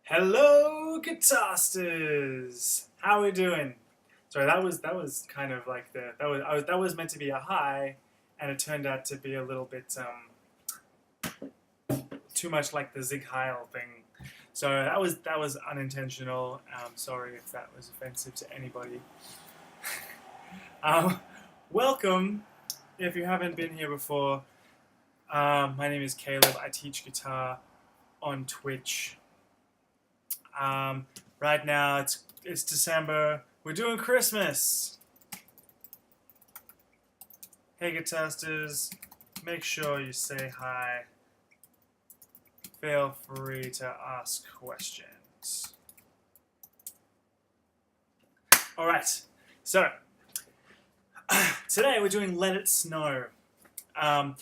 Hello, Catasters! How are we doing? Sorry, that was kind of like that was meant to be a hi, and it turned out to be a little bit too much like the Zig Heil thing. So that was unintentional. Sorry if that was offensive to anybody. Um, welcome. If you haven't been here before, my name is Caleb. I teach guitar on Twitch. Um, right now it's December. We're doing Christmas. Hey, Guitasters, make sure you say hi. Feel free to ask questions. All right. So today we're doing Let It Snow. Um,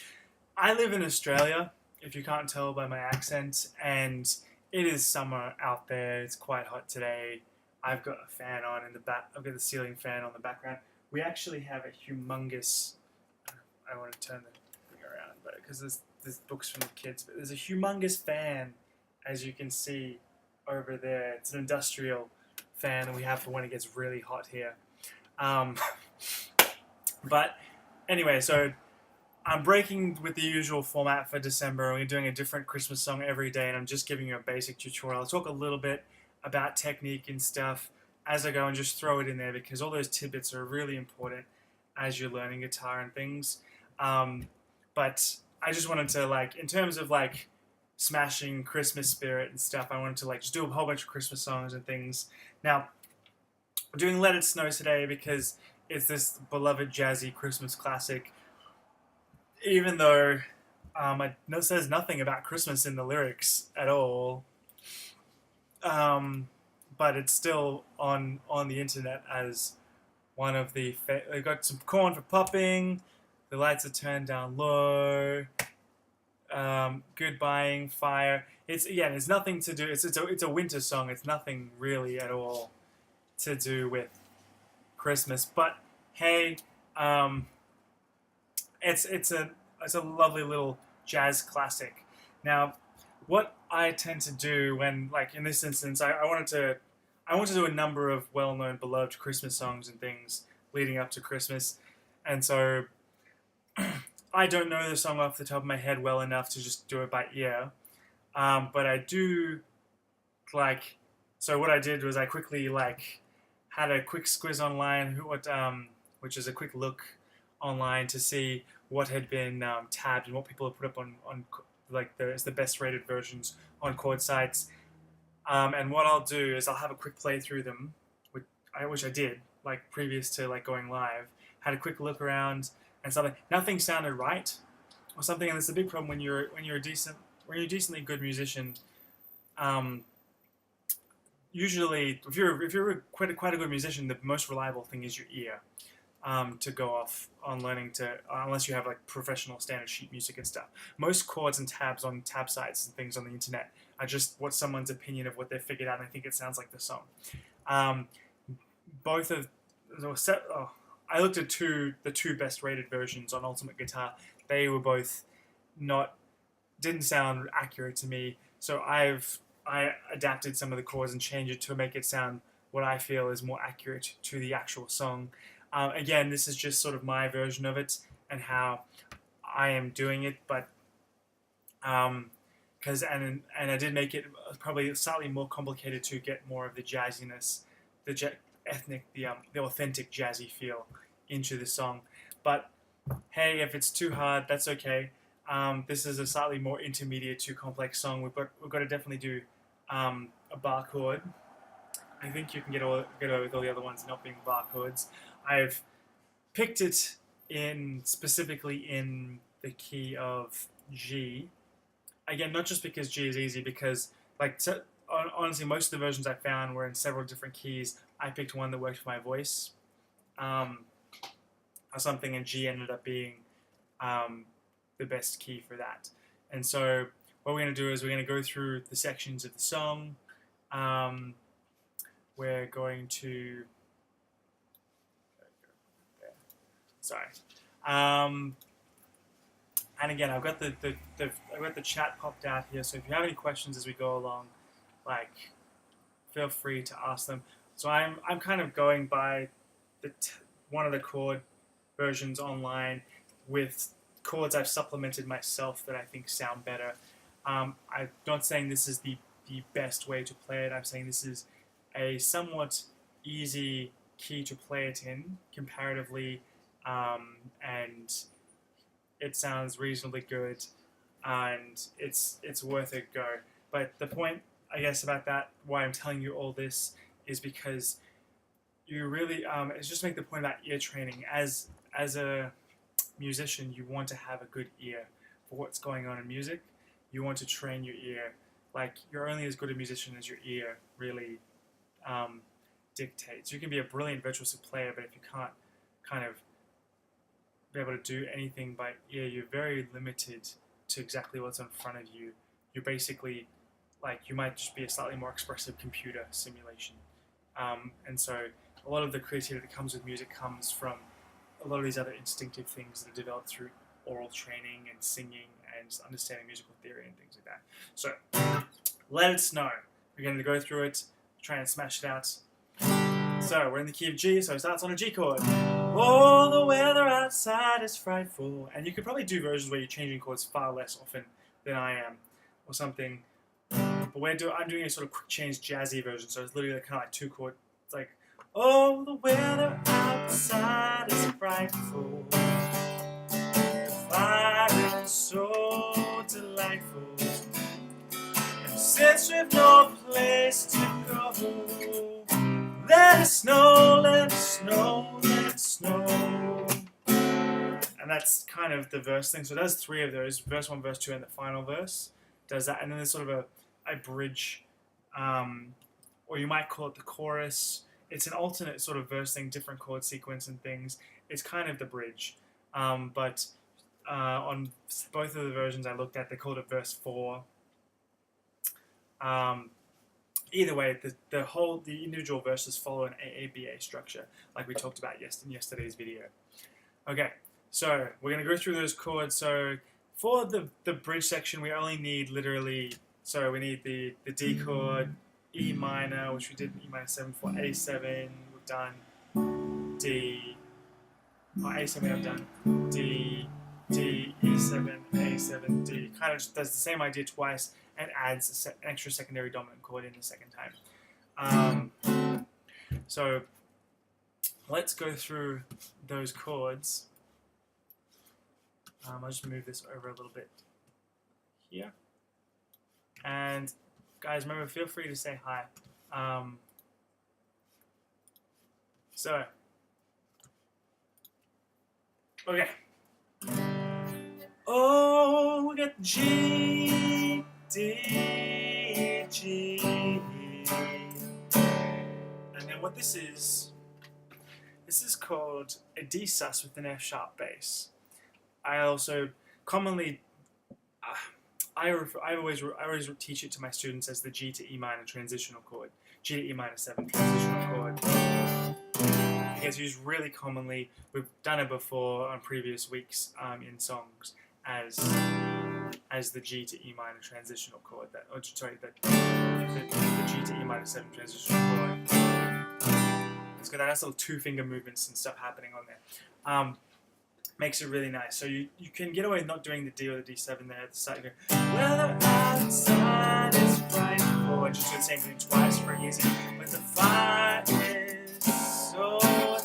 I live in Australia, if you can't tell by my accent, and it is summer out there. It's quite hot today. I've got a fan on in the back. I've got the ceiling fan on the background. We actually have a humongous. I want to turn the thing around, but because there's books from the kids, but there's a humongous fan, as you can see over there. It's an industrial fan that we have for when it gets really hot here. Um, but anyway, so I'm breaking with the usual format for December. We're doing a different Christmas song every day, and I'm just giving you a basic tutorial. I'll talk a little bit about technique and stuff as I go and just throw it in there because all those tidbits are really important as you're learning guitar and things. But I just wanted to, like, in terms of like smashing Christmas spirit and stuff, I wanted to like just do a whole bunch of Christmas songs and things. Now, we're doing Let It Snow today because it's this beloved jazzy Christmas classic even though it says nothing about Christmas in the lyrics at all, but it's still on the internet as one of the. They've got some corn for popping. The lights are turned down low. Good buying, fire. It's nothing to do. It's a winter song. It's nothing really at all to do with Christmas. But hey, it's a lovely little jazz classic. Now, what I tend to do when, like in this instance, I wanted to do a number of well-known, beloved Christmas songs and things leading up to Christmas, and so I don't know the song off the top of my head well enough to just do it by ear, but I do like. So what I did was I quickly had a quick squiz online, which is a quick look online to see what had been tabbed and what people have put up on like the best rated versions on chord sites. And what I'll do is I'll have a quick play through them, which I did like previous to like going live. Had a quick look around and something. Nothing sounded right or something, and it's a big problem when you're a decently good musician. Usually, if you're quite a good musician, the most reliable thing is your ear. To go off on learning to, unless you have like professional standard sheet music and stuff. Most chords and tabs on tab sites and things on the internet are just what someone's opinion of what they've figured out and they think it sounds like the song. Both of, I looked at the two best rated versions on Ultimate Guitar. They were both didn't sound accurate to me. So I adapted some of the chords and changed it to make it sound what I feel is more accurate to the actual song. Again, this is just sort of my version of it and how I am doing it, but because and I did make it probably slightly more complicated to get more of the jazziness, the authentic jazzy feel into the song. But hey, if it's too hard, that's okay. This is a slightly more intermediate to complex song. We've got to definitely do a bar chord. I think you can get over with all the other ones not being bar chords. I've picked it specifically in the key of G. Again, not just because G is easy, because honestly, most of the versions I found were in several different keys. I picked one that worked for my voice, or something, and G ended up being the best key for that. And so what we're going to do is we're going to go through the sections of the song. We're going to... Sorry. And again, I've got the chat popped out here, so if you have any questions as we go along, like, feel free to ask them. So I'm kind of going by one of the chord versions online with chords I've supplemented myself that I think sound better. I'm not saying this is the best way to play it. I'm saying this is a somewhat easy key to play it in comparatively, and it sounds reasonably good, and it's worth a go. But the point, I guess, about that, why I'm telling you all this, is because you really, it's just to make the point about ear training. As a musician, you want to have a good ear for what's going on in music. You want to train your ear. Like, you're only as good a musician as your ear really dictates. You can be a brilliant virtuosic player, but if you can't kind of be able to do anything by ear, you're very limited to exactly what's in front of you. You're basically, like, you might just be a slightly more expressive computer simulation. And so a lot of the creativity that comes with music comes from a lot of these other instinctive things that are developed through oral training and singing and understanding musical theory and things like that. So let us know. We're going to go through it, try and smash it out. So we're in the key of G, so it starts on a G chord. Oh, the weather outside is frightful. And you could probably do versions where you're changing chords far less often than I am, or something. But I'm doing a sort of quick change jazzy version, so it's literally kind of like two chord. It's like, oh, the weather outside is frightful. The fire is so delightful. And since we've no place to go, let it snow, let it snow, let it snow. And that's kind of the verse thing. So it does three of those, verse 1, verse 2, and the final verse does that. And then there's sort of a bridge, or you might call it the chorus. It's an alternate sort of verse thing, different chord sequence and things. It's kind of the bridge. But on both of the versions I looked at, they called it verse 4. Either way, the individual verses follow an AABA structure, like we talked about in yesterday's video. Okay, so we're going to go through those chords. So for the bridge section, we only need literally, so we need the D chord, E minor, which we did E minor 7 for, A7, we've done D, or A7 we have done, D, D, E7, A7, D. Kind of just does the same idea twice and adds an extra secondary dominant chord in the second time. So let's go through those chords. I'll just move this over a little bit here. And guys, remember, feel free to say hi. Okay. Oh, we got G, D, G. And then what this is called a D sus with an F sharp bass. I also commonly, I always teach it to my students as the G to E minor transitional chord, G to E minor 7 transitional chord. It gets used really commonly. We've done it before on previous weeks in songs as the G to E minor transitional chord. The G to E minor 7 transitional chord. It's got that nice little two-finger movements and stuff happening on there. Makes it really nice. So you can get away with not doing the D or the D7 there at the start. You go, weather outside is frightful, and just do the same thing twice, very easy. But the fire is so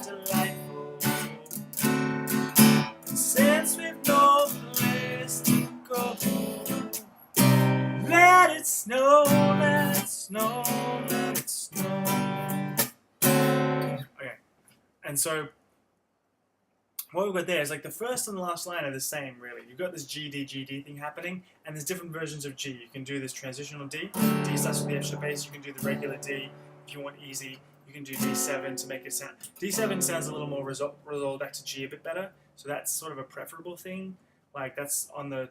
delightful. And since we've no place to go, let it snow, let it snow, let it snow. Okay, and so what we've got there is like the first and the last line are the same, really. You've got this GD thing happening, and there's different versions of G. You can do this transitional D, D sus with the extra bass. You can do the regular D if you want easy. You can do D7 to make it sound. D7 sounds a little more resolved back to G a bit better, so that's sort of a preferable thing. Like that's on the.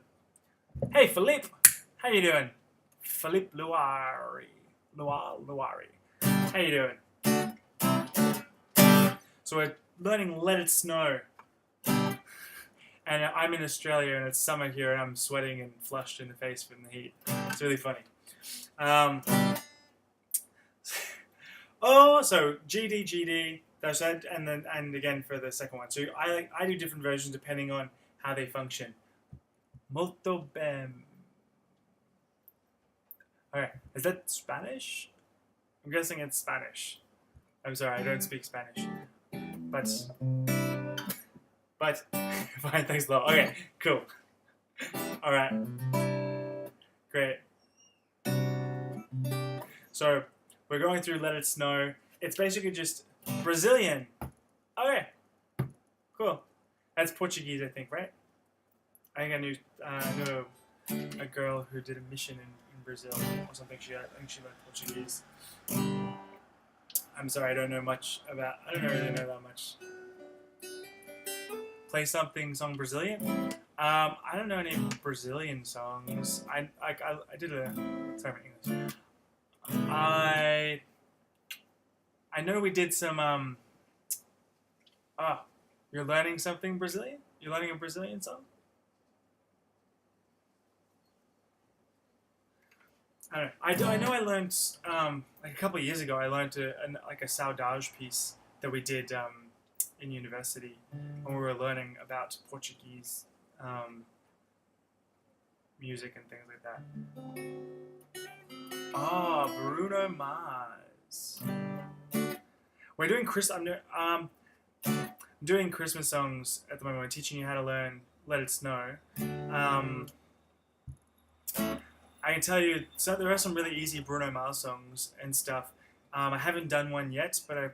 Hey Philippe, how you doing? Philippe Luari. How you doing? So we're learning Let It Snow. And I'm in Australia and it's summer here and I'm sweating and flushed in the face from the heat. It's really funny. Oh, so GD, GD. That's that, and again for the second one. So I do different versions depending on how they function. Molto bem. Okay, is that Spanish? I'm guessing it's Spanish. I'm sorry, I don't speak Spanish. But fine, thanks a lot. Okay, cool. All right, great. So we're going through Let It Snow. It's basically just Brazilian. Okay, cool. That's Portuguese, I think, right? I think I knew a girl who did a mission in Brazil or something. I think she learned Portuguese. I'm sorry, I don't know much about. I don't really know that much. Play song Brazilian. I don't know any Brazilian songs. I did a sorry English. I know we did some you're learning something Brazilian? You're learning a Brazilian song? I don't know. I know I learned like a couple of years ago. I learned like a saudade piece that we did in university when we were learning about Portuguese music and things like that. Ah, Bruno Mars. We're doing I'm doing Christmas songs at the moment. I'm teaching you how to learn "Let It Snow." I can tell you, so there are some really easy Bruno Mars songs and stuff. I haven't done one yet, but I'm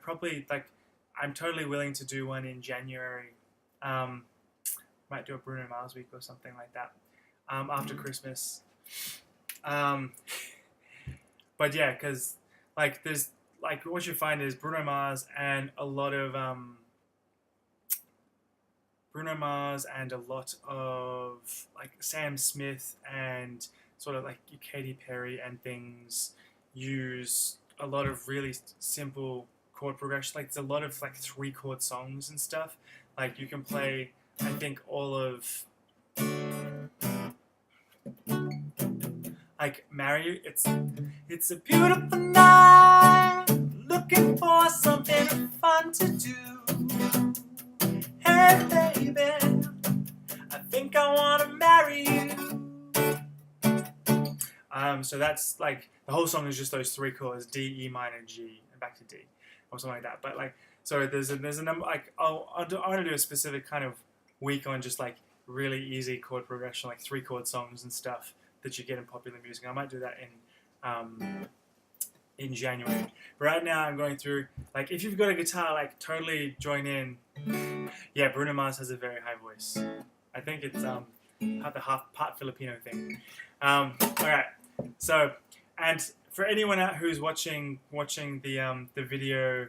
totally willing to do one in January. Might do a Bruno Mars week or something like that after Christmas. But yeah, because there's what you find is Bruno Mars and a lot of like Sam Smith and sort of like Katy Perry and things use a lot of really simple chord progression. Like there's a lot of like 3-chord songs and stuff. Like you can play, I think all of like Marry. It's a beautiful night, looking for something fun to do. Hey baby, I think I wanna marry you. So that's like the whole song is just those 3 chords: D, E minor, G, and back to D, or something like that. But so there's a number. Like I want to do a specific kind of week on just like really easy chord progression, like 3-chord songs and stuff that you get in popular music. I might do that in January. But right now I'm going through, like, if you've got a guitar, like totally join in. Yeah, Bruno Mars has a very high voice. I think it's the part Filipino thing. All right. So, and for anyone out who's watching the the video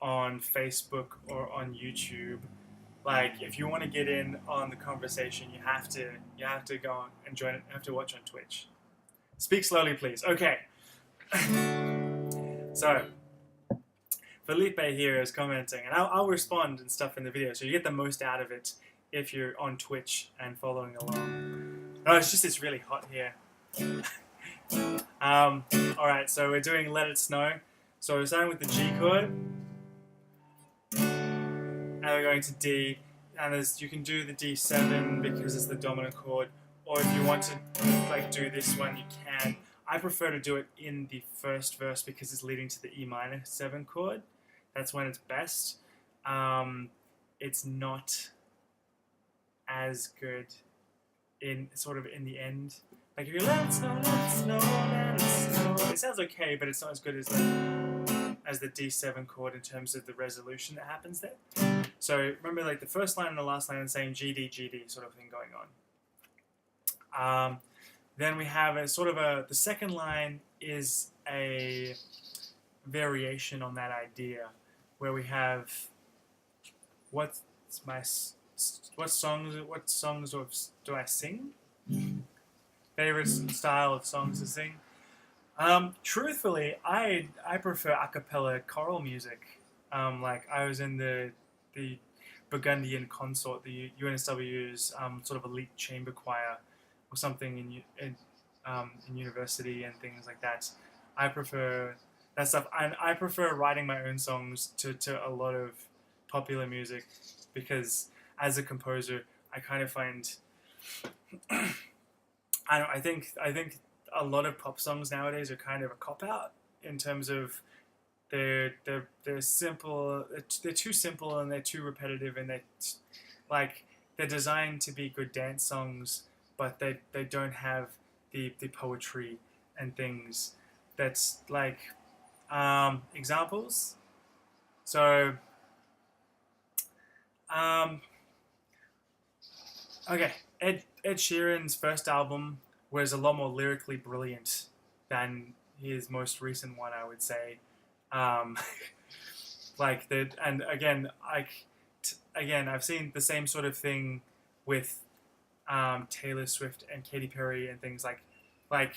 on Facebook or on YouTube, like if you want to get in on the conversation, you have to go on and join it. You have to watch on Twitch. Speak slowly, please. Okay. So, Felipe here is commenting, and I'll respond and stuff in the video, so you get the most out of it if you're on Twitch and following along. No, it's really hot here. Alright, so we're doing Let It Snow. So we're starting with the G chord, and we're going to D, and you can do the D7 because it's the dominant chord, or if you want to do this one, you can. I prefer to do it in the first verse because it's leading to the E minor 7 chord. That's when it's best. It's not as good in the end. Like if you let it snow, let it snow, let it snow. It sounds okay, but it's not as good as the D7 chord in terms of the resolution that happens there. So remember, like the first line and the last line are the same GD, GD sort of thing going on. Then we have the second line is a variation on that idea, where we have what songs do I sing? Favorite style of songs to sing? Truthfully, I prefer a cappella choral music. Like I was in the Burgundian Consort, the UNSW's sort of elite chamber choir or something in university and things like that. I prefer that stuff. And I prefer writing my own songs to a lot of popular music because as a composer, I kind of find I think a lot of pop songs nowadays are kind of a cop out in terms of they're simple. They're too simple and they're too repetitive and like they're designed to be good dance songs, but they don't have the poetry and things. That's like examples. So um, okay, Ed Sheeran's first album was a lot more lyrically brilliant than his most recent one, I would say. Um, like that, and again, again, I've seen the same sort of thing with Taylor Swift and Katy Perry and things like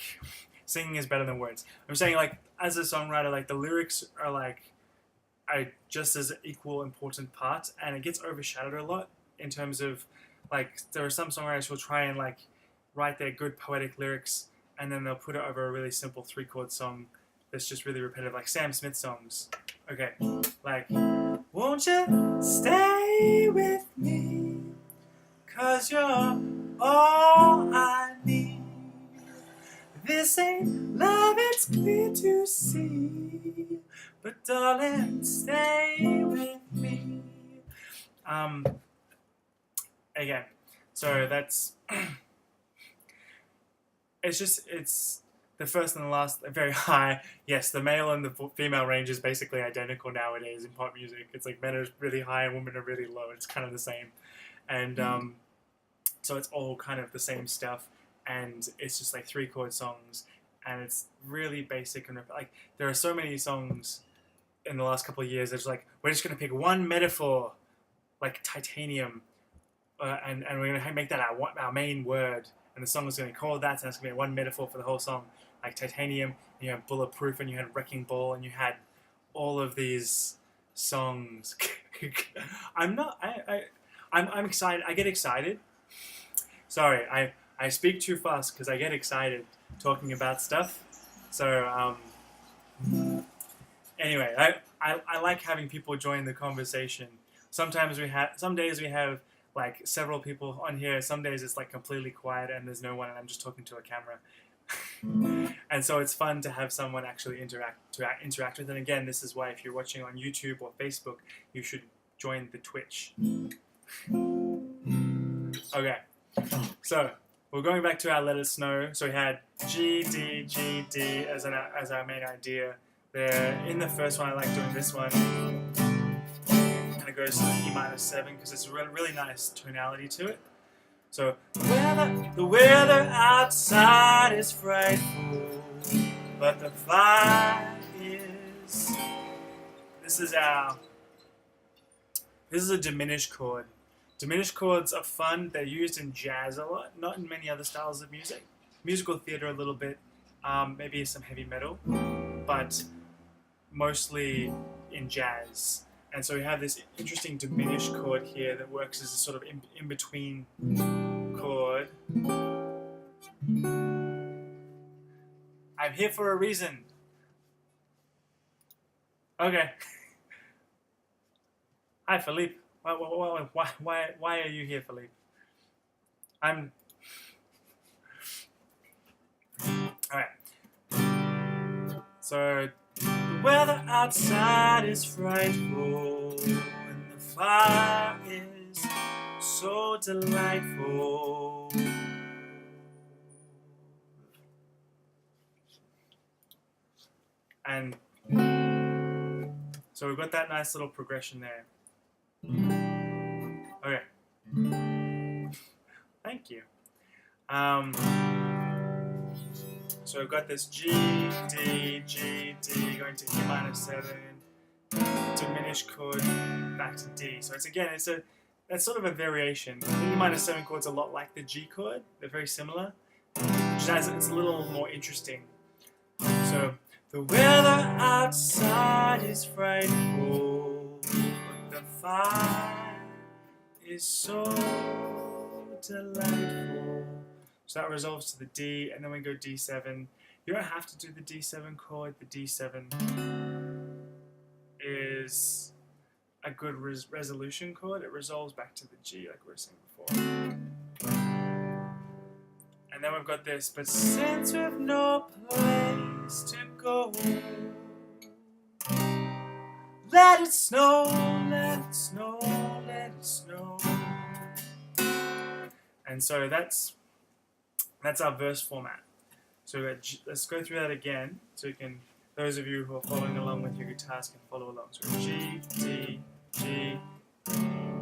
singing is better than words. I'm saying like as a songwriter, like the lyrics are like are just as equal important part, and it gets overshadowed a lot in terms of like there are some songwriters who'll try and like write their good poetic lyrics and then they'll put it over a really simple 3 chord song that's just really repetitive, like Sam Smith songs. Okay, like won't you stay with me? 'Cause you're all I need. This ain't love, it's clear to see. But darling, stay with me. Um, again, so that's it's the first and the last are very high. Yes, the male and the female range is basically identical nowadays in pop music. It's like men are really high and women are really low. It's kind of the same, and so it's all kind of the same stuff. And it's just like 3 chord songs, and it's really basic and like there are so many songs in the last couple of years that's like we're just gonna pick one metaphor, like titanium, and we're gonna make that our main word, and the song is gonna be called that, and it's gonna be one metaphor for the whole song, like titanium. And you have bulletproof, and you had wrecking ball, and you had all of these songs. I'm not. I'm excited. I get excited. Sorry, I speak too fast because I get excited talking about stuff. So anyway, I like having people join the conversation. Some days we have like several people on here. Some days it's like completely quiet and there's no one, and I'm just talking to a camera. And so it's fun to have someone actually interact with. And again, this is why if you're watching on YouTube or Facebook, you should join the Twitch. Okay, so we're going back to our Let It Snow. So we had G, D, G, D as our main idea. There, in the first one, I like doing this one. And it goes to E minor 7 because it's a really nice tonality to it. So the weather outside is frightful, but the fire is. This is a diminished chord. Diminished chords are fun. They're used in jazz a lot, not in many other styles of music. Musical theater a little bit, maybe some heavy metal, but mostly in jazz. And so we have this interesting diminished chord here that works as a sort of in-between chord. I'm here for a reason. Okay. Hi, Philippe. Why are you here, Philippe? I'm... Alright. So, the weather outside is frightful, and the fire is so delightful. And so we've got that nice little progression there. Okay. Thank you. So we've got this G, D, G, D, going to E minor 7, diminished chord, back to D. So that's sort of a variation. The E minor 7 chord's a lot like the G chord. They're very similar. It's a little more interesting. So the weather outside is frightful, but the fire is so delightful. So that resolves to the D, and then we go D7. You don't have to do the D7 chord. The D7 is a good resolution chord. It resolves back to the G like we were saying before. And then we've got this, but since we've no place to go, let it snow, let it snow, let it snow. And so that's our verse format. So let's go through that again, so you can, those of you who are following along with your guitars can follow along. So G, D, G,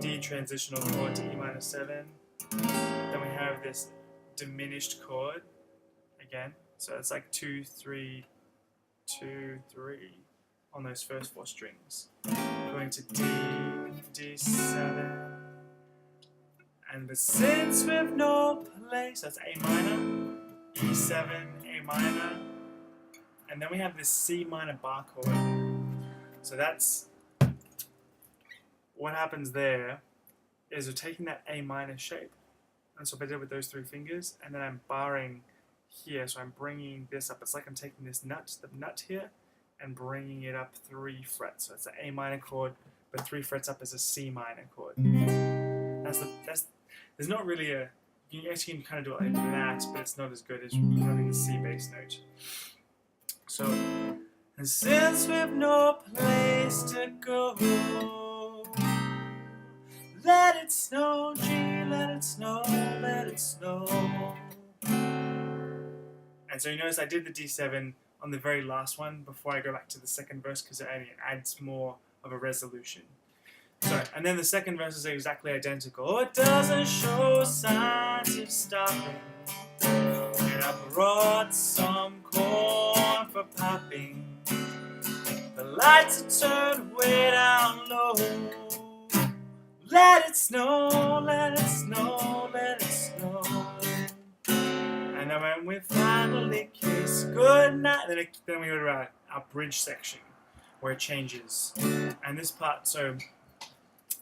D transitional chord to E minor 7. Then we have this diminished chord again. So it's like 2, 3, 2, 3 on those first 4 strings. Going to D, D7. And but since we've no place, that's A minor, E7, A minor, and then we have this C minor bar chord. So that's what happens there is we're taking that A minor shape. And so if I did with those 3 fingers, and then I'm barring here, so I'm bringing this up. It's like I'm taking this nut, the nut here, and bringing it up 3 frets. So it's an A minor chord, but 3 frets up is a C minor chord. There's not really a, you actually can kind of do it like that, but it's not as good as having the C bass note. So, and since we've no place to go, let it snow, G, let it snow, let it snow. And so you notice I did the D7 on the very last one before I go back to the second verse because it adds more of a resolution. So, and then the second verse is exactly identical. It doesn't show signs of stopping. And I brought some corn for popping. The lights are turned way down low. Let it snow, let it snow, let it snow. And then when we finally kiss goodnight, then we go to our bridge section where it changes. And this part, so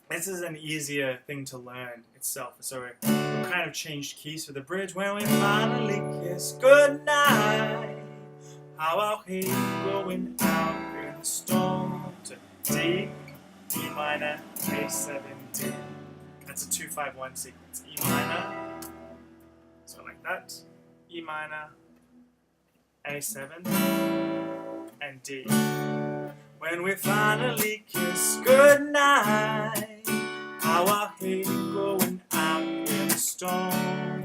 this is an easier thing to learn itself. So we kind of changed keys for the bridge. When we finally kiss goodnight, how I'll hate going out in the storm. To D, E minor, A7, D. That's a 2-5-1 sequence. E minor, so like that. E minor, A7, and D. When we finally kiss goodnight, how I hate going out in the storm.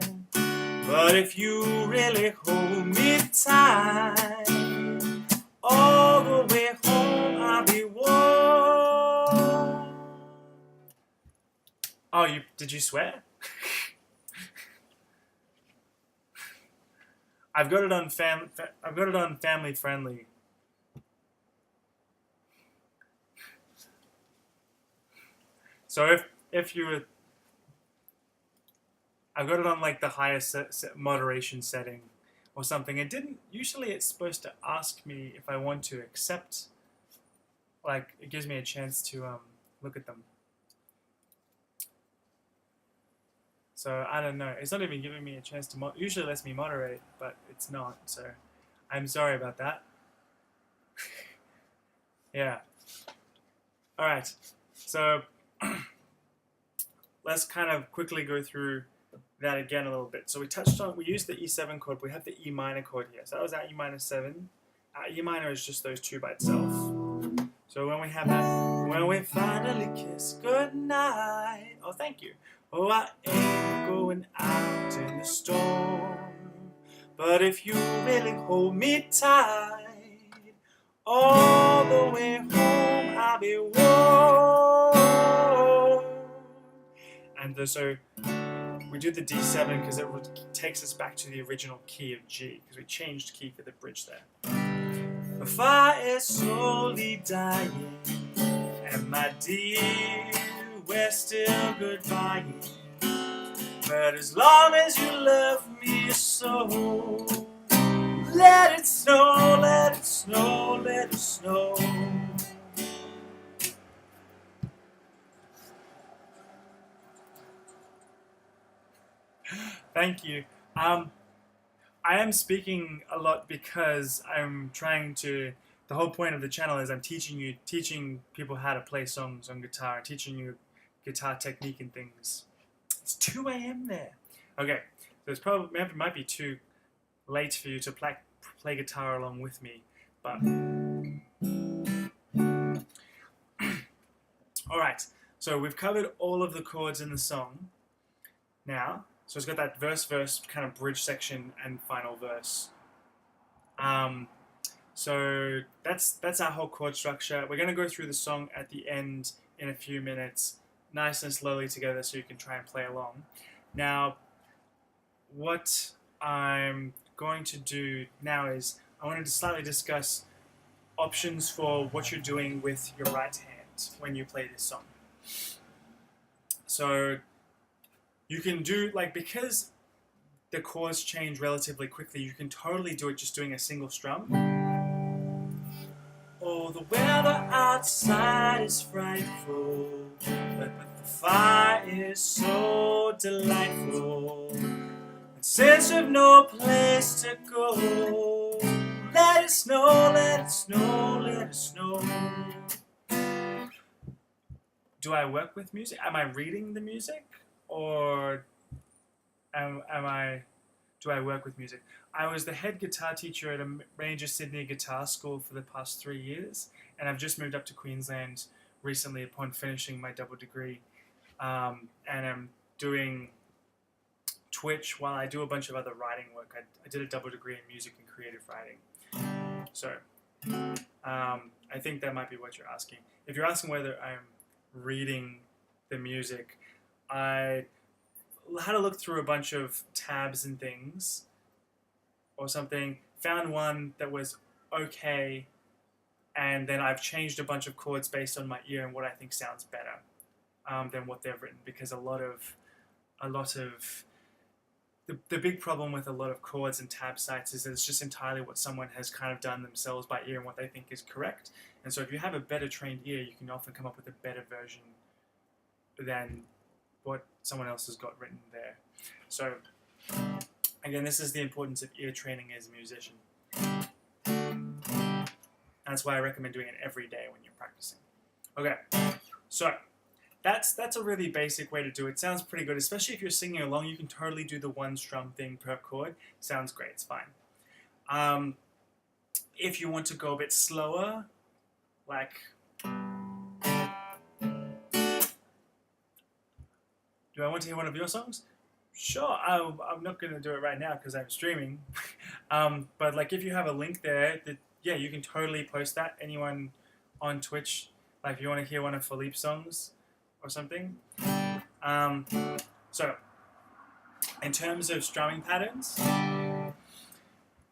But if you really hold me tight, all the way home I'll be warm. Oh, did you swear? I've got it on family friendly. So if you were, I've got it on like the highest moderation setting or something. It didn't, usually it's supposed to ask me if I want to accept, like it gives me a chance to look at them. So I don't know, it's not even giving me a chance to, usually it lets me moderate, but it's not, so I'm sorry about that. Yeah. Alright, so let's kind of quickly go through that again a little bit. So we used the E7 chord, we have the E minor chord here. So that was our E minor 7. Our E minor is just those 2 by itself. So when we have that, when we finally kiss goodnight, oh thank you. Oh, I ain't going out in the storm, but if you really hold me tight, all the way home I'll be warm. And so we do the D7 because it takes us back to the original key of G, because we changed key for the bridge there. The fire is slowly dying, and my dear, we're still goodbying. But as long as you love me so, let it snow, let it snow, let it snow. Thank you. I am speaking a lot because I'm trying to. The whole point of the channel is I'm teaching people how to play songs on guitar, teaching you guitar technique and things. It's 2 a.m. there. Okay, so it's probably it might be too late for you to play guitar along with me, but all right. So we've covered all of the chords in the song now. So it's got that verse kind of bridge section and final verse. So that's our whole chord structure. We're going to go through the song at the end in a few minutes, nice and slowly together, so you can try and play along. Now, what I'm going to do now is I wanted to slightly discuss options for what you're doing with your right hand when you play this song. So you can do, like, because the chords change relatively quickly, you can totally do it just doing a single strum. Oh, the weather outside is frightful, but the fire is so delightful. And since we've no place to go, let it snow, let it snow, let it snow. Do I work with music? Am I reading the music? Or do I work with music? I was the head guitar teacher at a Ranger Sydney guitar school for the past 3 years, and I've just moved up to Queensland recently upon finishing my double degree, and I'm doing Twitch while I do a bunch of other writing work. I did a double degree in music and creative writing. So I think that might be what you're asking. If you're asking whether I'm reading the music, I had to look through a bunch of tabs and things or something, found one that was okay, and then I've changed a bunch of chords based on my ear and what I think sounds better than what they've written, because a lot of the big problem with a lot of chords and tab sites is that it's just entirely what someone has kind of done themselves by ear and what they think is correct. And so if you have a better trained ear, you can often come up with a better version than what someone else has got written there. So again, this is the importance of ear training as a musician. That's why I recommend doing it every day when you're practicing. Okay, so that's a really basic way to do it. Sounds pretty good, especially if you're singing along. You can totally do the one strum thing per chord. Sounds great, it's fine. If you want to go a bit slower, like do I want to hear one of your songs? Sure, I'm not going to do it right now because I'm streaming. But like if you have a link there, yeah, you can totally post that. Anyone on Twitch, like if you want to hear one of Philippe's songs or something. So, in terms of strumming patterns,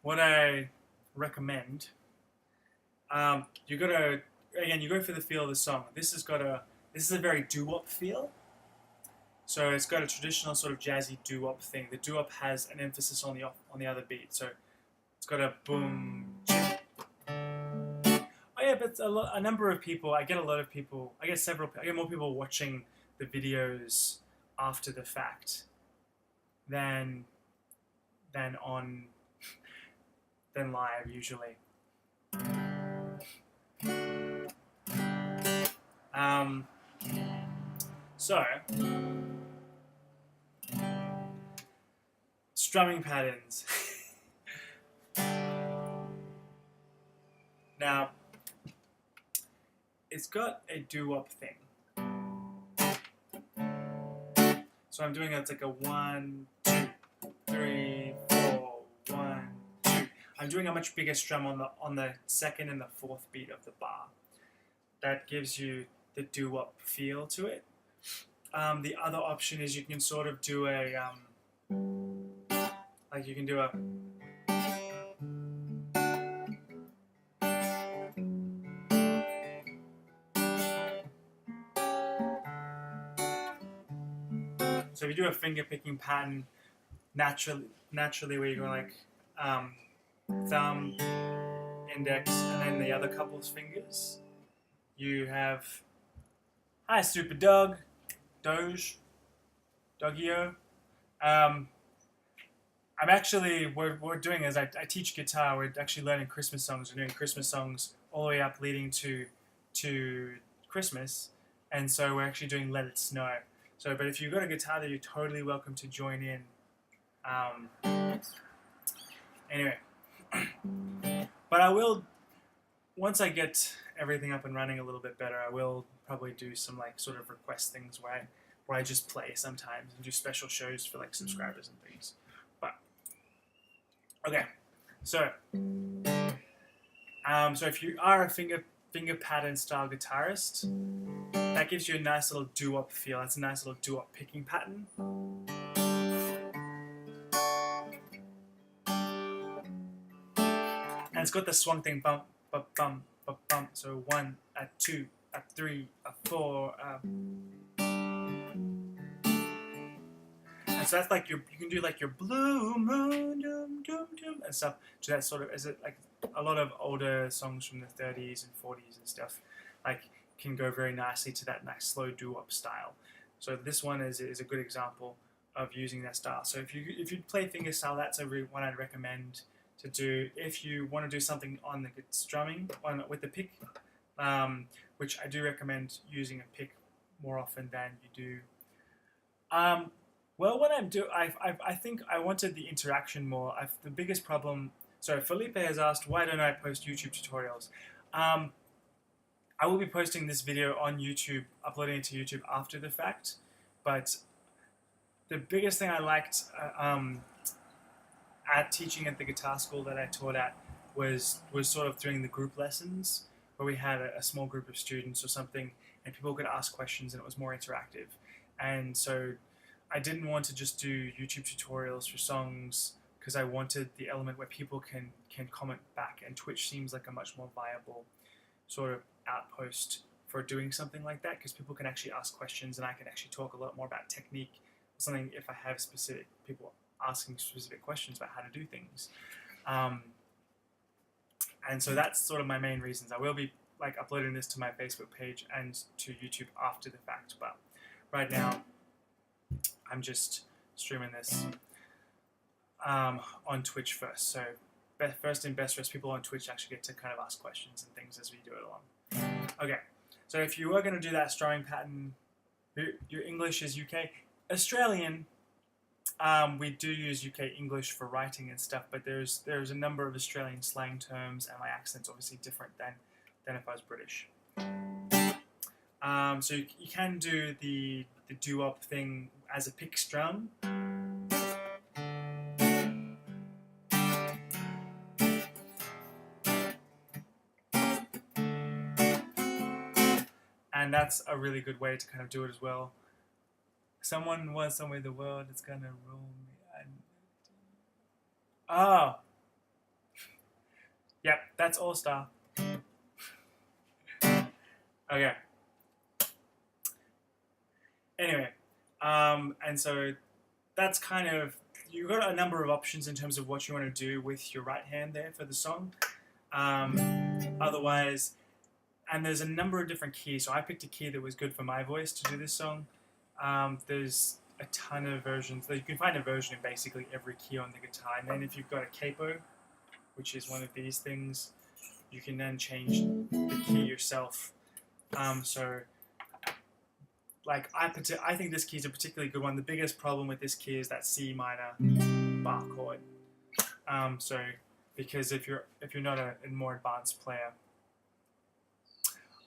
what I recommend, you go for the feel of the song. This is a very doo-wop feel. So it's got a traditional sort of jazzy doo-wop thing. The doo-wop has an emphasis on the other beat. So it's got a boom. Oh yeah, but a number of people. I get more people watching the videos after the fact than live usually. So strumming patterns. Now, it's got a doo-wop thing. So I'm doing it's like a 1, 2, 3, 4, 1, 2. I'm doing a much bigger strum on the second and the fourth beat of the bar. That gives you the doo-wop feel to it. The other option is you can sort of do a like you can do a so if you do a finger picking pattern naturally where you go like thumb, index, and then the other couple's fingers, you have hi stupid dog, Doggio. I'm actually, what we're doing is I teach guitar. We're actually learning Christmas songs. We're doing Christmas songs all the way up leading to Christmas. And so we're actually doing Let It Snow. So, but if you've got a guitar there, you're totally welcome to join in. Anyway, but I will, once I get everything up and running a little bit better, I will probably do some like sort of request things where I just play sometimes and do special shows for like subscribers and things. But okay, so so if you are a finger pattern style guitarist, that gives you a nice little doo-wop feel. That's a nice little doo-wop picking pattern. And it's got the swung thing, bump, bump, bump, bump, bump. So 1, 2, 3, 4. And so that's like you can do like your blue moon, doom, doom, doom, and stuff. So that sort of, is it like a lot of older songs from the 30s and 40s and stuff, like can go very nicely to that nice slow doo-wop style. So this one is a good example of using that style. So if you play fingerstyle, that's a one I'd recommend to do. If you want to do something on the strumming with the pick, which I do recommend using a pick more often than you do. Well, what I'm doing, I think I wanted the interaction more. The biggest problem. So Felipe has asked, why don't I post YouTube tutorials? I will be posting this video on YouTube, uploading it to YouTube after the fact. But the biggest thing I liked at teaching at the guitar school that I taught at was sort of doing the group lessons, where we had a small group of students or something, and people could ask questions, and it was more interactive. And so I didn't want to just do YouTube tutorials for songs, because I wanted the element where people can comment back, and Twitch seems like a much more viable sort of outpost for doing something like that, because people can actually ask questions, and I can actually talk a lot more about technique, something if I have specific people asking specific questions about how to do things. And so that's sort of my main reasons. I will be like uploading this to my Facebook page and to YouTube after the fact, but right now I'm just streaming this on Twitch first. So first and best rest, people on Twitch actually get to kind of ask questions and things as we do it along. Okay, so if you were going to do that strumming pattern, your English is UK. Australian, we do use UK English for writing and stuff, but there's a number of Australian slang terms, and my accent's obviously different than if I was British. So you can do the doo-wop thing as a pick strum. And that's a really good way to kind of do it as well. Someone was somewhere in the world that's gonna rule me. Oh. Yep, that's All Star. Okay. Anyway, and so that's kind of, you've got a number of options in terms of what you want to do with your right hand there for the song. Otherwise, and there's a number of different keys. So I picked a key that was good for my voice to do this song. There's a ton of versions. You can find a version in basically every key on the guitar. And then if you've got a capo, which is one of these things, you can then change the key yourself. So, like, I think this key is a particularly good one. The biggest problem with this key is that C minor bar chord. So, because if you're not a more advanced player,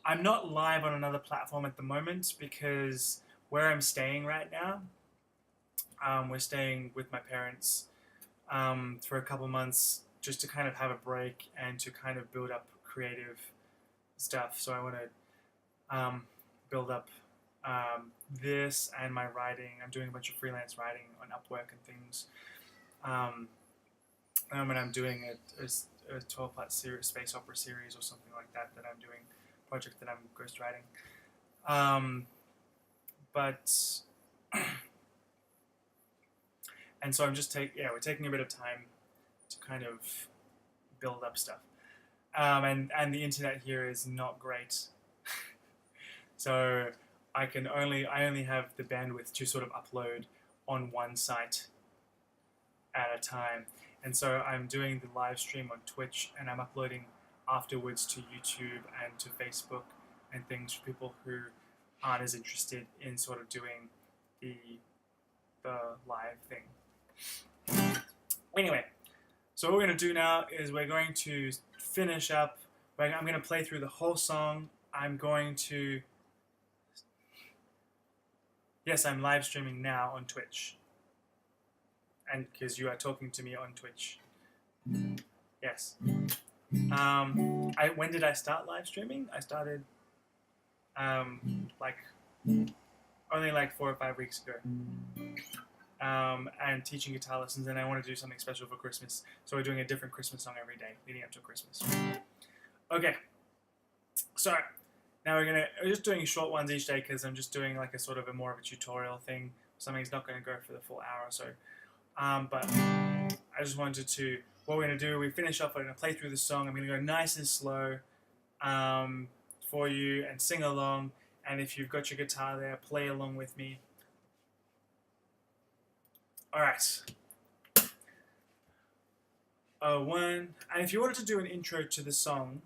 I'm not live on another platform at the moment because where I'm staying right now, we're staying with my parents for a couple months just to kind of have a break and to kind of build up creative stuff. So I want to build up this and my writing. I'm doing a bunch of freelance writing on Upwork and things. And I'm doing a 12-part space opera series or something like that I'm doing, project that I'm ghostwriting. And so I'm just we're taking a bit of time to kind of build up stuff. And the internet here is not great. So I only have the bandwidth to sort of upload on one site at a time. And so I'm doing the live stream on Twitch, and I'm uploading afterwards to YouTube and to Facebook and things for people who aren't as interested in sort of doing the live thing. Anyway, so what we're going to do now is we're going to finish up. I'm going to play through the whole song. I'm going to... Yes, I'm live streaming now on Twitch. And because you are talking to me on Twitch. Yes. When did I start live streaming? I started like only like 4 or 5 weeks ago. And teaching guitar lessons, and I want to do something special for Christmas. So we're doing a different Christmas song every day leading up to Christmas. Okay. So now we're just doing short ones each day because I'm just doing like a sort of a more of a tutorial thing. Something's not going to go for the full hour or so. But I just wanted to, what we're going to do, we finish off, I'm going to play through the song, I'm going to go nice and slow for you and sing along, and if you've got your guitar there, play along with me. Alright. And if you wanted to do an intro to the song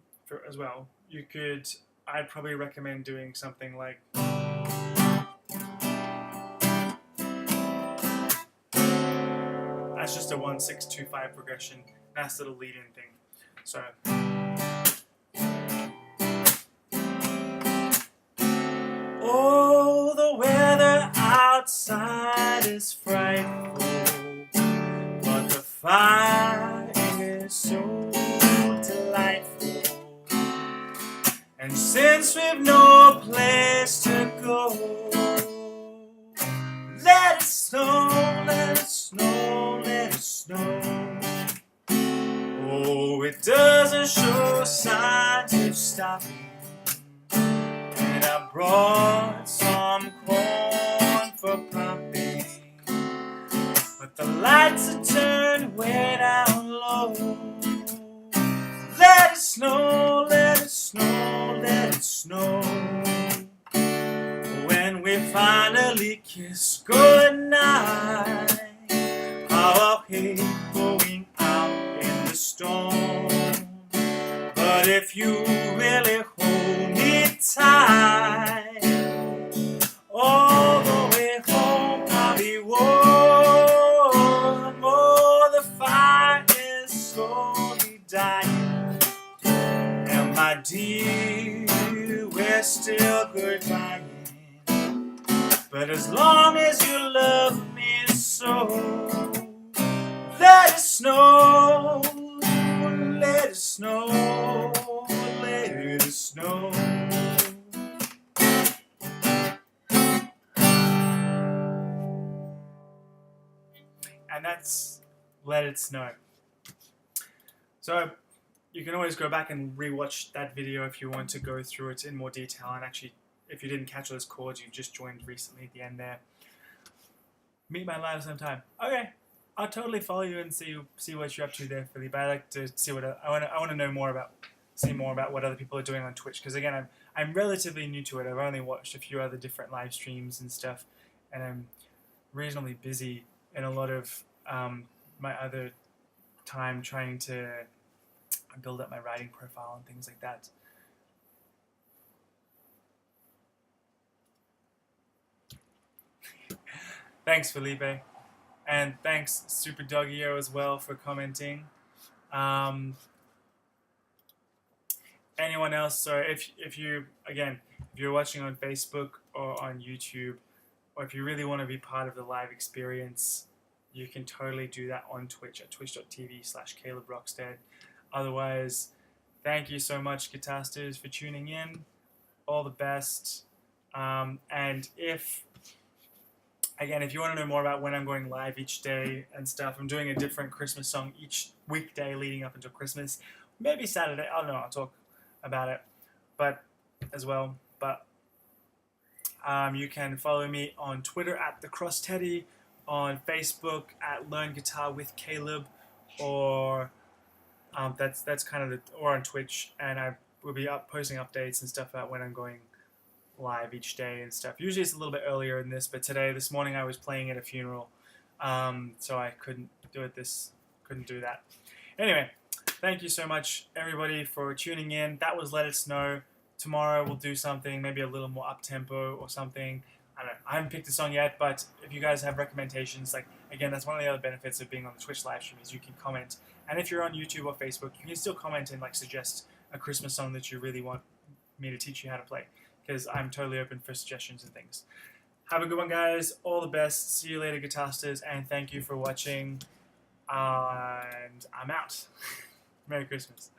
as well, you could, I'd probably recommend doing something like... That's just a 1-6-2-5 progression. Nice little lead-in thing. So. Oh, the weather outside is frightful, but the fire is so delightful. And since we've no place to go, let it snow, let it snow, let it snow. Oh, it doesn't show signs of stopping. And I brought some corn for popping, but the lights are turned way down low. Let it snow, let it snow, let it snow. When we finally kiss goodnight, how I hate going out in the storm. But if you really hold me tight, all the way home I'll be warm. Oh, the fire is slowly dying, and my dear, we're still goodbye. But as long as you love me so, let it snow, let it snow, let it snow. And that's Let It Snow. So you can always go back and rewatch that video if you want to go through it in more detail, and actually, if you didn't catch those chords, you've just joined recently at the end there. Meet my live sometime. Okay, I'll totally follow you and see what you're up to there, Philly. But I like to see what I want to know more about, see more about what other people are doing on Twitch. Because again, I'm relatively new to it. I've only watched a few other different live streams and stuff, and I'm reasonably busy in a lot of my other time trying to build up my writing profile and things like that. Thanks, Felipe. And thanks, Super Doggio, as well, for commenting. Anyone else? So if you're watching on Facebook or on YouTube, or if you really want to be part of the live experience, you can totally do that on Twitch at twitch.tv/CalebRockstead. Otherwise, thank you so much, Guitarsters, for tuning in. All the best. And if you want to know more about when I'm going live each day and stuff, I'm doing a different Christmas song each weekday leading up until Christmas. Maybe Saturday. I don't know. I'll talk about it, as well. But you can follow me on Twitter at @TheCrossTeddy, on Facebook at Learn Guitar with Caleb, or that's kind of or on Twitch, and I will be posting updates and stuff about when I'm going live each day and stuff. Usually it's a little bit earlier than this, but this morning I was playing at a funeral, So I couldn't do that. Anyway, thank you so much, everybody, for tuning in. That was Let Us Know. Tomorrow we'll do something maybe a little more up-tempo or something. I don't know. I haven't picked a song yet, but if you guys have recommendations, like, again, that's one of the other benefits of being on the Twitch live stream is you can comment. And if you're on YouTube or Facebook, you can still comment and like suggest a Christmas song that you really want me to teach you how to play, because I'm totally open for suggestions and things. Have a good one, guys. All the best. See you later, Guitasters, and thank you for watching. And I'm out. Merry Christmas.